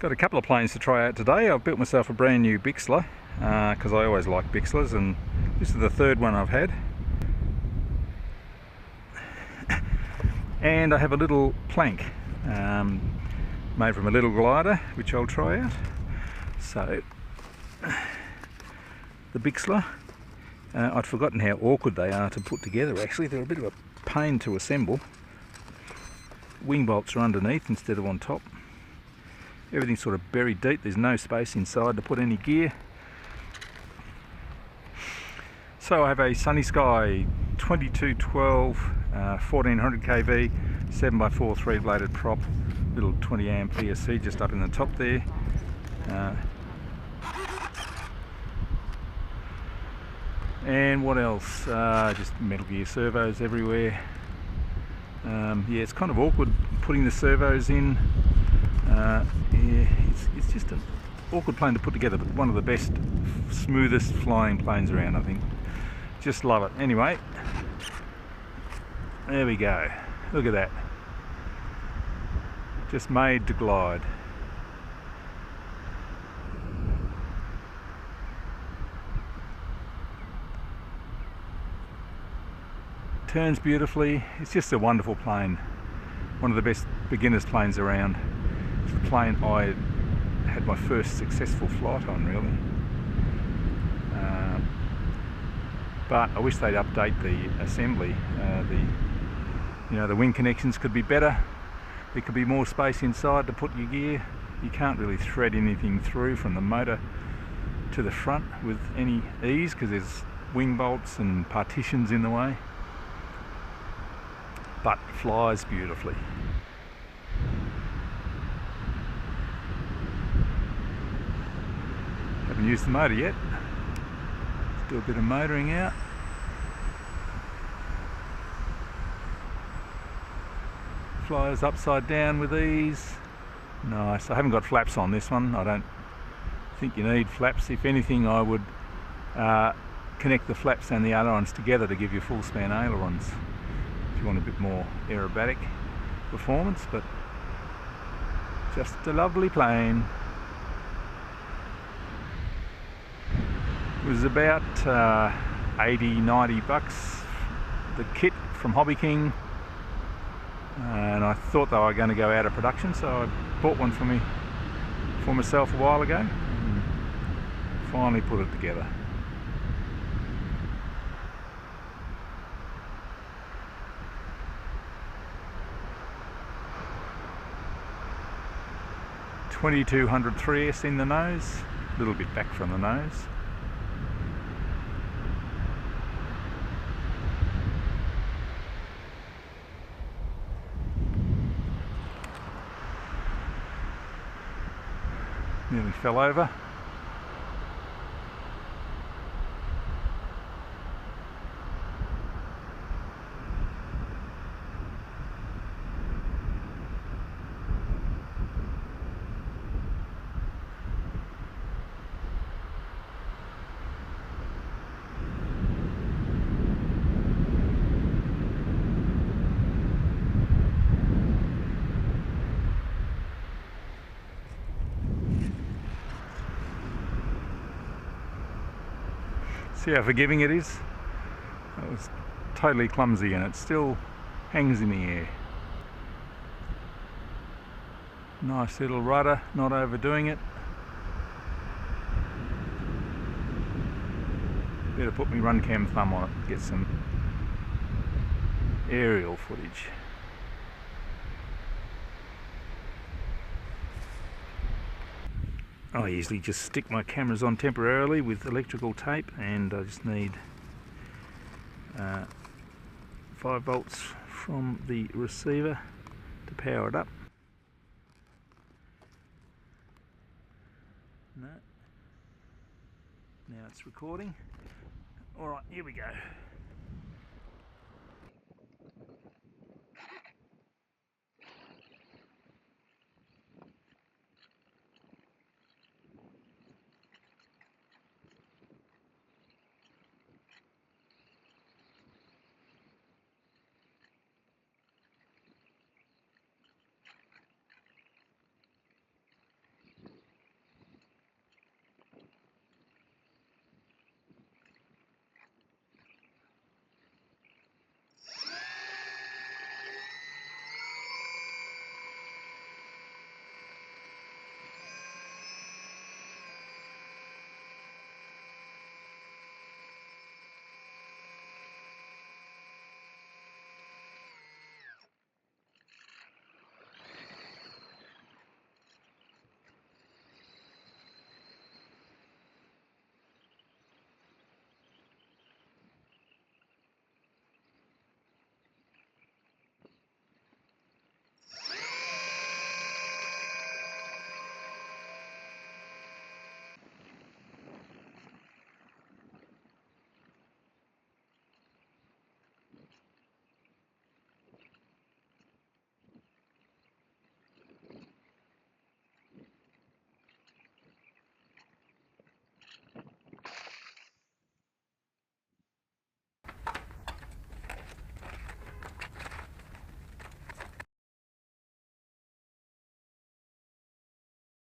Got a couple of planes to try out today. I've built myself a brand new Bixler because I always like Bixlers, and this is the third one I've had. And I have a little plank made from a little glider, which I'll try out. So the Bixler, I'd forgotten how awkward they are to put together. Actually, they're a bit of a pain to assemble. Wing bolts are underneath instead of on top. Everything's sort of buried deep. There's no space inside to put any gear. So I have a Sunnysky 2212 1400 kV 7x4 3-bladed prop, little 20 amp VSC just up in the top there. And what else? Just Metal Gear servos everywhere. Yeah, it's kind of awkward putting the servos in. Yeah, it's just an awkward plane to put together, but one of the best, smoothest flying planes around, I think. Just love it. Anyway, there we go. Look at that. Just made to glide. Turns beautifully. It's just a wonderful plane. One of the best beginners planes around. It's the plane I had my first successful flight on, really. But I wish they'd update the assembly. The wing connections could be better. There could be more space inside to put your gear. You can't really thread anything through from the motor to the front with any ease because there's wing bolts and partitions in the way. But it flies beautifully. Haven't used the motor yet. Let's do a bit of motoring out. Flies upside down with ease. Nice. I haven't got flaps on this one. I don't think you need flaps. If anything, I would connect the flaps and the ailerons together to give you full span ailerons. You want a bit more aerobatic performance, but just a lovely plane. It was about 80-90 bucks, the kit from Hobby King, and I thought they were going to go out of production, so I bought one for myself a while ago and finally put it together. .2200 3S in the nose, a little bit back from the nose. Nearly fell over. See how forgiving it is? It was totally clumsy and it still hangs in the air. Nice little rudder, not overdoing it. Better put my Runcam thumb on it to get some aerial footage. I usually just stick my cameras on temporarily with electrical tape, and I just need 5 volts from the receiver to power it up. No. Now it's recording. Alright, here we go.